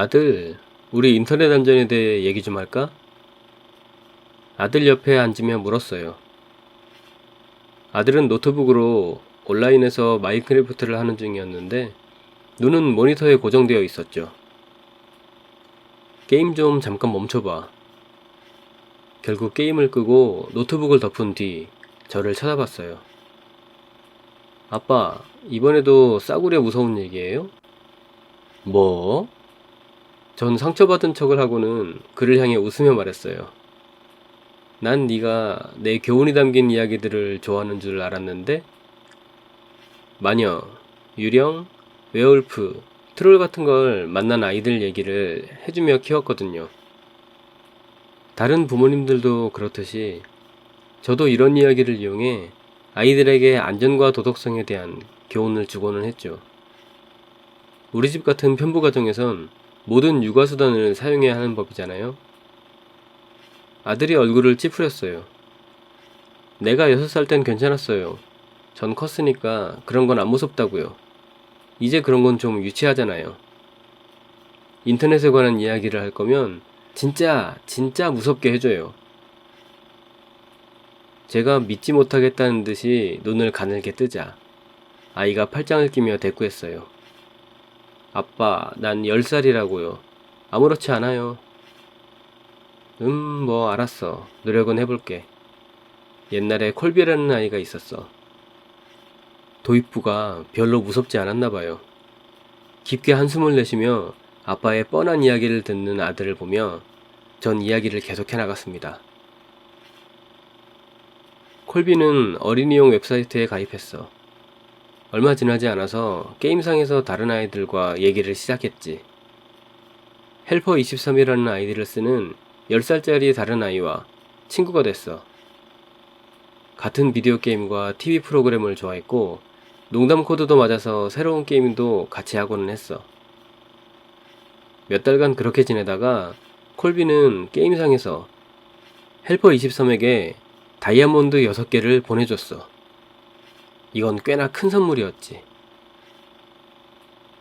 아들, 우리 인터넷 안전에 대해 얘기 좀 할까? 아들 옆에 앉으며 물었어요. 아들은 노트북으로 온라인에서 마인크래프트를 하는 중이었는데 눈은 모니터에 고정되어 있었죠. 게임 좀 잠깐 멈춰봐. 결국 게임을 끄고 노트북을 덮은 뒤 저를 쳐다봤어요. 아빠, 이번에도 싸구려 무서운 얘기예요? 뭐? 전 상처받은 척을 하고는 그를 향해 웃으며 말했어요. 난 네가 내 교훈이 담긴 이야기들을 좋아하는 줄 알았는데? 마녀, 유령, 웨어울프, 트롤 같은 걸 만난 아이들 얘기를 해주며 키웠거든요. 다른 부모님들도 그렇듯이 저도 이런 이야기를 이용해 아이들에게 안전과 도덕성에 대한 교훈을 주고는 했죠. 우리 집 같은 편부 가정에선 모든 육아수단을 사용해야 하는 법이잖아요. 아들이 얼굴을 찌푸렸어요. 내가 6살 땐 괜찮았어요. 전 컸으니까 그런 건 안 무섭다고요. 이제 그런 건 좀 유치하잖아요. 인터넷에 관한 이야기를 할 거면 진짜 무섭게 해줘요. 제가 믿지 못하겠다는 듯이 눈을 가늘게 뜨자 아이가 팔짱을 끼며 대꾸했어요. 아빠, 난 10살이라고요. 아무렇지 않아요. 뭐 알았어. 노력은 해볼게. 옛날에 콜비라는 아이가 있었어. 도입부가 별로 무섭지 않았나 봐요. 깊게 한숨을 내쉬며 아빠의 뻔한 이야기를 듣는 아들을 보며 전 이야기를 계속해 나갔습니다. 콜비는 어린이용 웹사이트에 가입했어. 얼마 지나지 않아서 게임상에서 다른 아이들과 얘기를 시작했지. 헬퍼23이라는 아이디를 쓰는 10살짜리 다른 아이와 친구가 됐어. 같은 비디오 게임과 TV 프로그램을 좋아했고 농담 코드도 맞아서 새로운 게임도 같이 하고는 했어. 몇 달간 그렇게 지내다가 콜비는 게임상에서 헬퍼23에게 다이아몬드 6개를 보내줬어. 이건 꽤나 큰 선물이었지.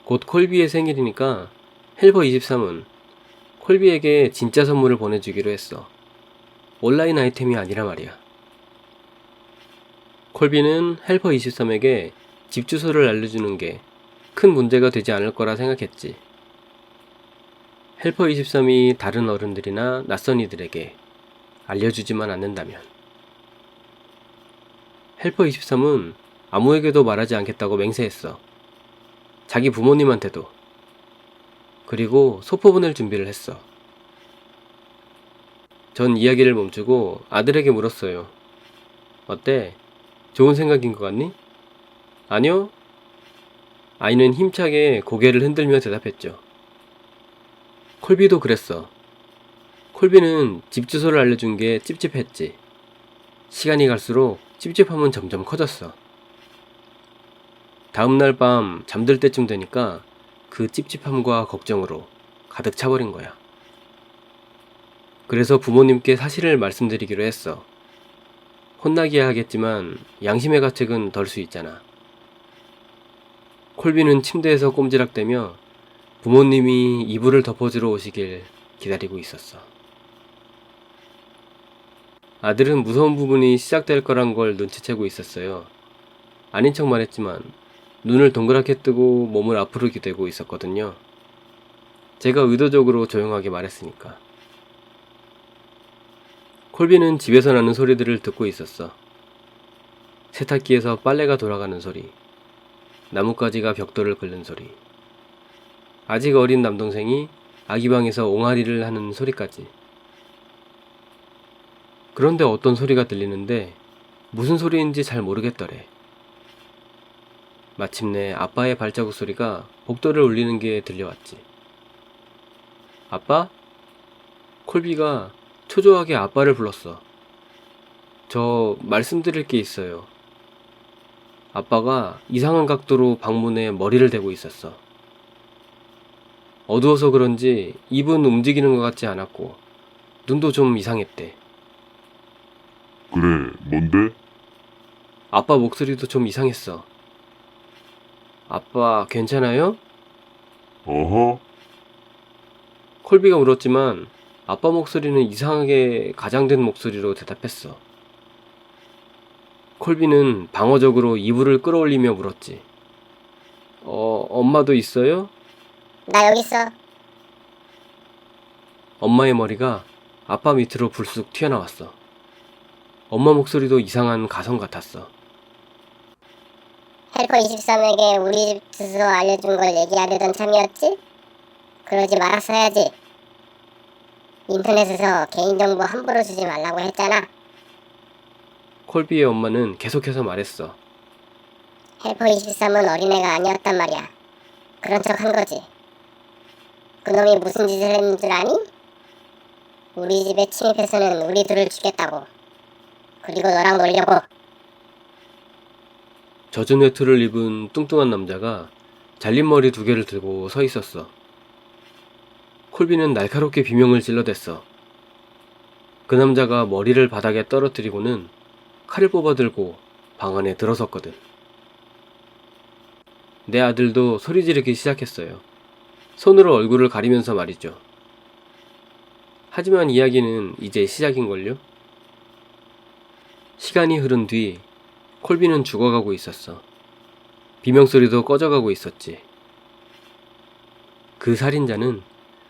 곧 콜비의 생일이니까 헬퍼23은 콜비에게 진짜 선물을 보내주기로 했어. 온라인 아이템이 아니라 말이야. 콜비는 헬퍼23에게 집 주소를 알려주는 게 큰 문제가 되지 않을 거라 생각했지. 헬퍼23이 다른 어른들이나 낯선 이들에게 알려주지만 않는다면. 헬퍼23은 아무에게도 말하지 않겠다고 맹세했어. 자기 부모님한테도. 그리고 소포 보낼 준비를 했어. 전 이야기를 멈추고 아들에게 물었어요. 어때? 좋은 생각인 것 같니? 아니요. 아이는 힘차게 고개를 흔들며 대답했죠. 콜비도 그랬어. 콜비는 집 주소를 알려준 게 찝찝했지. 시간이 갈수록 찝찝함은 점점 커졌어. 다음날 밤 잠들 때쯤 되니까 그 찝찝함과 걱정으로 가득 차버린 거야. 그래서 부모님께 사실을 말씀드리기로 했어. 혼나기야 하겠지만 양심의 가책은 덜 수 있잖아. 콜비는 침대에서 꼼지락대며 부모님이 이불을 덮어주러 오시길 기다리고 있었어. 아들은 무서운 부분이 시작될 거란 걸 눈치채고 있었어요. 아닌 척 말했지만 눈을 동그랗게 뜨고 몸을 앞으로 기대고 있었거든요. 제가 의도적으로 조용하게 말했으니까. 콜비는 집에서 나는 소리들을 듣고 있었어. 세탁기에서 빨래가 돌아가는 소리, 나뭇가지가 벽돌을 긁는 소리, 아직 어린 남동생이 아기방에서 옹알이를 하는 소리까지. 그런데 어떤 소리가 들리는데 무슨 소리인지 잘 모르겠더래. 마침내 아빠의 발자국 소리가 복도를 울리는 게 들려왔지. 아빠? 콜비가 초조하게 아빠를 불렀어. 저 말씀드릴 게 있어요. 아빠가 이상한 각도로 방문에 머리를 대고 있었어. 어두워서 그런지 입은 움직이는 것 같지 않았고 눈도 좀 이상했대. 그래, 뭔데? 아빠 목소리도 좀 이상했어. 아빠 괜찮아요? 어허, 콜비가 울었지만 아빠 목소리는 이상하게 가장된 목소리로 대답했어. 콜비는 방어적으로 이불을 끌어올리며 물었지. 엄마도 있어요? 나 여기 있어. 엄마의 머리가 아빠 밑으로 불쑥 튀어나왔어. 엄마 목소리도 이상한 가성 같았어. 헬퍼 23에게 우리 집 주소 알려준 걸 얘기하려던 참이었지? 그러지 말았어야지. 인터넷에서 개인정보 함부로 주지 말라고 했잖아. 콜비의 엄마는 계속해서 말했어. 헬퍼 23은 어린애가 아니었단 말이야. 그런 척 한 거지. 그놈이 무슨 짓을 했는 줄 아니? 우리 집에 침입해서는 우리 둘을 죽였다고. 그리고 너랑 놀려고. 젖은 외투를 입은 뚱뚱한 남자가 잘린 머리 2개를 들고 서 있었어. 콜비는 날카롭게 비명을 질러댔어. 그 남자가 머리를 바닥에 떨어뜨리고는 칼을 뽑아들고 방 안에 들어섰거든. 내 아들도 소리 지르기 시작했어요. 손으로 얼굴을 가리면서 말이죠. 하지만 이야기는 이제 시작인걸요? 시간이 흐른 뒤 콜비는 죽어가고 있었어. 비명소리도 꺼져가고 있었지. 그 살인자는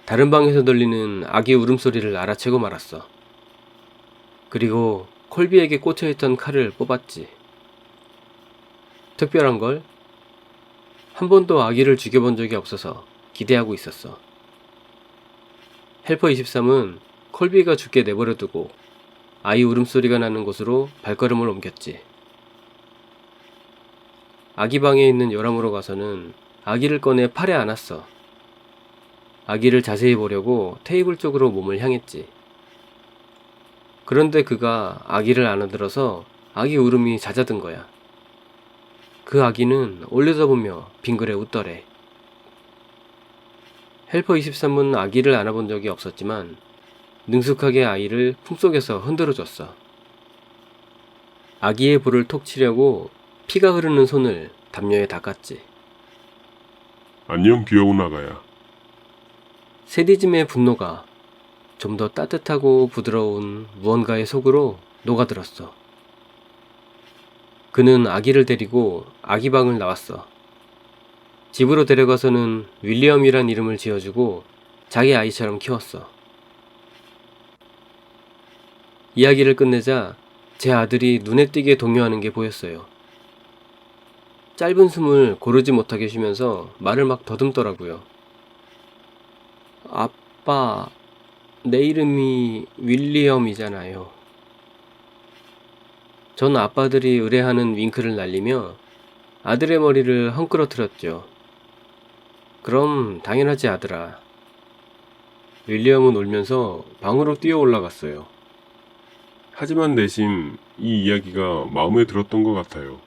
다른 방에서 들리는 아기 울음소리를 알아채고 말았어. 그리고 콜비에게 꽂혀있던 칼을 뽑았지. 특별한 걸? 한 번도 아기를 죽여본 적이 없어서 기대하고 있었어. 헬퍼 23은 콜비가 죽게 내버려두고 아이 울음소리가 나는 곳으로 발걸음을 옮겼지. 아기 방에 있는 요람으로 가서는 아기를 꺼내 팔에 안았어. 아기를 자세히 보려고 테이블 쪽으로 몸을 향했지. 그런데 그가 아기를 안아들어서 아기 울음이 잦아든 거야. 그 아기는 올려다보며 빙그레 웃더래. 헬퍼 23은 아기를 안아본 적이 없었지만 능숙하게 아이를 품속에서 흔들어줬어. 아기의 볼을 톡 치려고 피가 흐르는 손을 담요에 닦았지. 안녕 귀여운 아가야. 세디즘의 분노가 좀 더 따뜻하고 부드러운 무언가의 속으로 녹아들었어. 그는 아기를 데리고 아기 방을 나왔어. 집으로 데려가서는 윌리엄이란 이름을 지어주고 자기 아이처럼 키웠어. 이야기를 끝내자 제 아들이 눈에 띄게 동요하는 게 보였어요. 짧은 숨을 고르지 못하게 쉬면서 말을 막 더듬더라고요. 아빠, 내 이름이 윌리엄이잖아요. 전 아빠들이 의뢰하는 윙크를 날리며 아들의 머리를 헝클어뜨렸죠. 그럼 당연하지 아들아. 윌리엄은 울면서 방으로 뛰어 올라갔어요. 하지만 내심 이 이야기가 마음에 들었던 것 같아요.